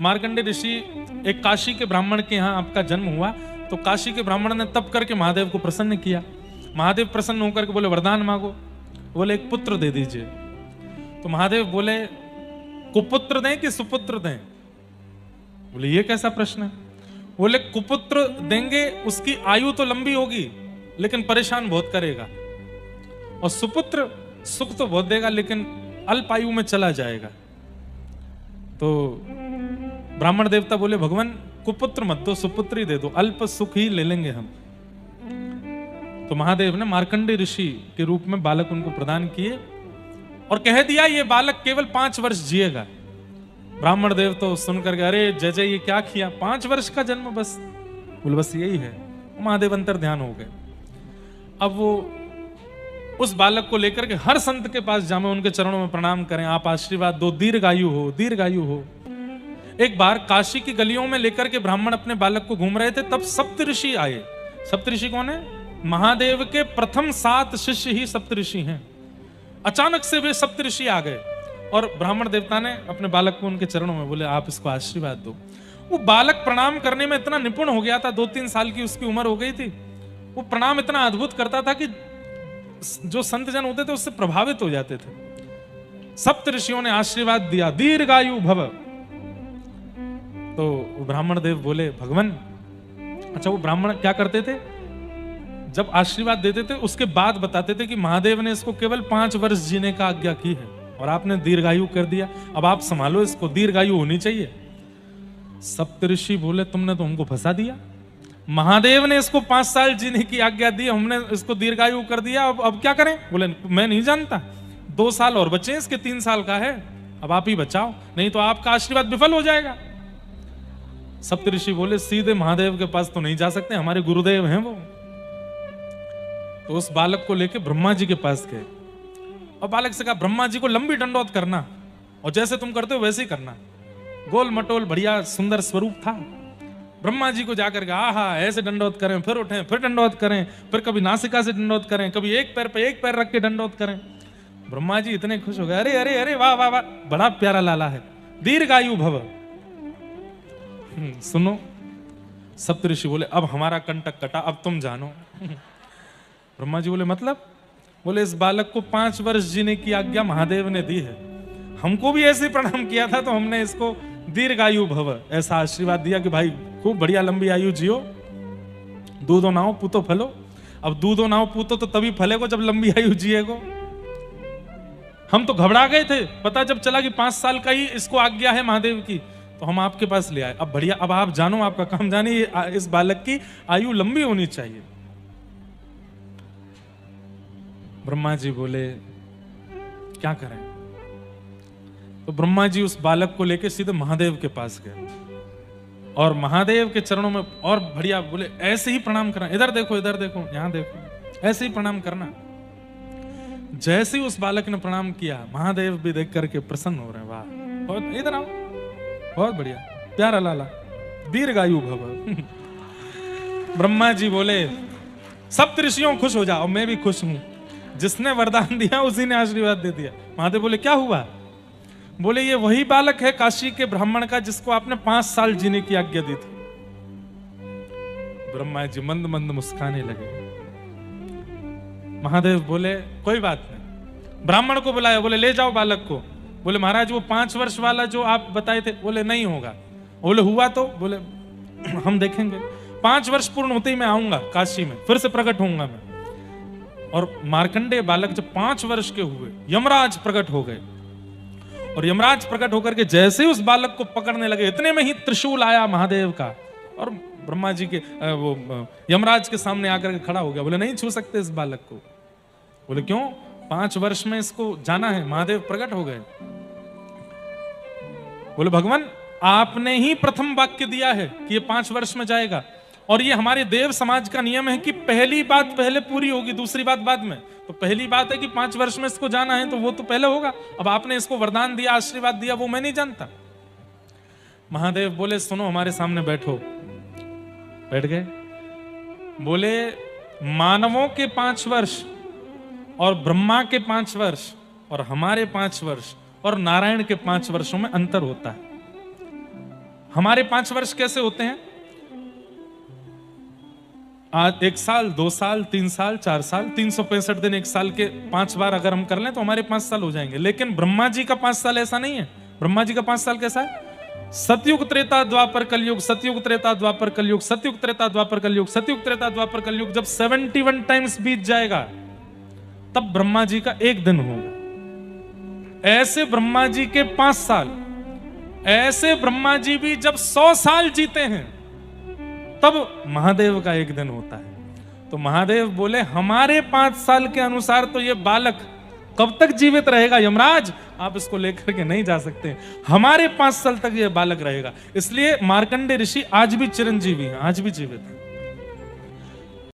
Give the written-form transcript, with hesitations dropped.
मार्कंडेय ऋषि एक काशी के ब्राह्मण के यहाँ आपका जन्म हुआ, तो काशी के ब्राह्मण ने तप करके महादेव को प्रसन्न किया। महादेव प्रसन्न होकर के बोले वरदान मांगो, बोले एक पुत्र दे दीजिए। तो महादेव बोले कुपुत्र दें कि सुपुत्र दें? बोले ये कैसा प्रश्न है? बोले कुपुत्र देंगे उसकी आयु तो लंबी होगी लेकिन परेशान बहुत करेगा, और सुपुत्र सुख तो बहुत देगा लेकिन अल्प आयु में चला जाएगा। तो ब्राह्मण देवता बोले भगवान कुपुत्र मत दो, सुपुत्र ही दे दो, अल्प सुख ही ले लेंगे हम। तो महादेव ने मार्कंडेय ऋषि के रूप में बालक उनको प्रदान किए और कह दिया ये बालक केवल 5 वर्ष जिएगा। ब्राह्मण देव तो सुनकर के अरे जय जय ये क्या किया, 5 वर्ष का जन्म बस? बोले बस यही है। महादेव अंतर ध्यान हो गए। अब वो उस बालक को लेकर के हर संत के पास जामे, उनके चरणों में प्रणाम करें, आप आशीर्वाद दो, दीर्घायु हो, दीर्घायु हो। एक बार काशी की गलियों में लेकर के ब्राह्मण अपने बालक को घूम रहे थे, तब सप्तऋषि आए। सप्तऋषि कौन है? महादेव के प्रथम 7 शिष्य ही सप्तऋषि हैं। अचानक से वे सप्तऋषि आ गए और ब्राह्मण देवता ने अपने बालक को उनके चरणों में बोले आप इसको आशीर्वाद दो। वो बालक प्रणाम करने में इतना निपुण हो गया था, 2-3 साल की उसकी उम्र हो गई थी। वो प्रणाम इतना अद्भुत करता था कि जो संत जन होते थे उससे प्रभावित हो जाते थे। सप्तऋषियों ने आशीर्वाद दिया, दीर्घायु भव। तो ब्राह्मण देव बोले भगवान, अच्छा वो ब्राह्मण क्या करते थे? जब आशीर्वाद देते थे उसके बाद बताते थे कि महादेव ने इसको केवल 5 वर्ष जीने का आज्ञा की है और आपने दीर्घायु कर दिया, अब आप संभालो इसको, दीर्घायु होनी चाहिए। सप्तऋषि बोले तुमने तो हमको फंसा दिया, महादेव ने इसको 5 साल जीने की आज्ञा दी, हमने इसको दीर्घायु कर दिया, अब क्या करें? बोले मैं नहीं जानता, 2 साल और बचे, इसके 3 साल का है, अब आप ही बचाओ, नहीं तो आपका आशीर्वाद विफल हो जाएगा। सप्तऋषि बोले सीधे महादेव के पास तो नहीं जा सकते, हमारे गुरुदेव हैं वो। तो उस बालक को लेके ब्रह्मा जी के पास गए और बालक से कहा ब्रह्मा जी को लंबी दंडौत करना और जैसे तुम करते हो वैसे ही करना। गोल मटोल बढ़िया सुंदर स्वरूप था। ब्रह्मा जी को जाकर के आहा ऐसे दंडौत करें, फिर उठें, फिर दंडौत करें, फिर कभी नासिका से दंडौत करें, कभी एक पैर पे एक पैर रख के दंडौत करें। ब्रह्मा जी इतने खुश हो गए, अरे अरे अरे वाह वाह वाह, बड़ा प्यारा लाला है, दीर्घायु भव। सुनो, सप्तऋषि बोले अब हमारा कंटक कटा, अब तुम जानो। ब्रह्मा जी बोले मतलब? बोले इस बालक को 5 वर्ष जीने की आज्ञा महादेव ने दी है, हमको भी ऐसे प्रणाम किया था तो हमने इसको दीर्घायु भव ऐसा आशीर्वाद दिया कि भाई खूब बढ़िया लंबी आयु जियो, दूधो नाओ पूतो फलो। अब दूधो नाओ पूतो तो तभी फलेगो जब लंबी आयु जिएगो। हम तो घबरा गए थे, पता जब चला कि 5 साल का ही इसको आज्ञा है महादेव की, तो हम आपके पास ले आए। अब बढ़िया, अब आप जानो, आपका काम जानिए, इस बालक की आयु लंबी होनी चाहिए। ब्रह्मा जी बोले क्या करें? तो ब्रह्मा जी उस बालक को लेके सीधे महादेव के पास गए और महादेव के चरणों में और बढ़िया बोले ऐसे ही प्रणाम करना, इधर देखो, इधर देखो, यहां देखो, ऐसे ही प्रणाम करना। जैसे ही उस बालक ने प्रणाम किया, महादेव भी देख करके प्रसन्न हो रहे हैं, वाह बहुत, इधर आओ, बहुत बढ़िया, प्यारा लाला, दीर्घायु भव। ब्रह्मा जी बोले सप्तऋषियों खुश हो जाओ, मैं भी खुश हूं, जिसने वरदान दिया उसी ने आशीर्वाद दे दिया। महादेव बोले क्या हुआ? बोले ये वही बालक है काशी के ब्राह्मण का जिसको आपने 5 साल जीने की आज्ञा दी थी। ब्रह्मा जी मंद मंद मुस्काने लगे। महादेव बोले कोई बात नहीं। ब्राह्मण को बुलाया, बोले ले जाओ बालक को। बोले महाराज वो 5 वर्ष वाला जो आप बताए थे, बोले नहीं होगा। बोले हुआ तो? बोले हम देखेंगे, 5 वर्ष पूर्ण होते ही मैं आऊंगा काशी में, फिर से प्रकट होऊंगा मैं। और मार्कंडेय बालक जब 5 वर्ष के हुए, यमराज प्रकट हो गए और यमराज प्रकट होकर के जैसे उस बालक को पकड़ने लगे, इतने में ही त्रिशूल आया महादेव का और ब्रह्मा जी के वो यमराज के सामने आकर के खड़ा हो गया। बोले नहीं छू सकते इस बालक को। बोले क्यों? 5 वर्ष में इसको जाना है। महादेव प्रकट हो गए। बोले भगवान आपने ही प्रथम वाक्य दिया है कि ये 5 वर्ष में जाएगा, और ये हमारे देव समाज का नियम है कि पहली बात पहले पूरी होगी, दूसरी बात बाद में। तो पहली बात है कि 5 वर्ष में इसको जाना है, तो वो तो पहले होगा। अब आपने इसको वरदान दिया, आशीर्वाद दिया, वो मैं नहीं जानता। महादेव बोले सुनो, हमारे सामने बैठो। बैठ गए। बोले मानवों के 5 वर्ष और ब्रह्मा के 5 वर्ष और हमारे 5 वर्ष और नारायण के 5 वर्षों में अंतर होता है। हमारे 5 वर्ष कैसे होते हैं? आज 1 साल, 2 साल, 3 साल, 4 साल, 365 दिन 1 साल के 5 बार अगर हम कर लें तो हमारे 5 साल हो जाएंगे। लेकिन ब्रह्मा जी का 5 साल ऐसा नहीं है। ब्रह्मा जी का 5 साल कैसा है? सतयुग त्रेता द्वापर कलयुग, सतयुग त्रेता द्वापर कलयुग, सतयुग त्रेता द्वापर कलयुग, सतयुग त्रेता द्वापर कलयुग। जब 71 टाइम्स बीत जाएगा तब ब्रह्मा जी का 1 दिन होगा। ऐसे ब्रह्मा जी के 5 साल, ऐसे ब्रह्मा जी भी जब 100 साल जीते हैं तब महादेव का 1 दिन होता है। तो महादेव बोले हमारे 5 साल के अनुसार तो ये बालक कब तक जीवित रहेगा यमराज, आप इसको लेकर के नहीं जा सकते, हमारे 5 साल तक ये बालक रहेगा। इसलिए मार्कंडे ऋषि आज भी चिरंजीवी हैं, आज भी जीवित हैं।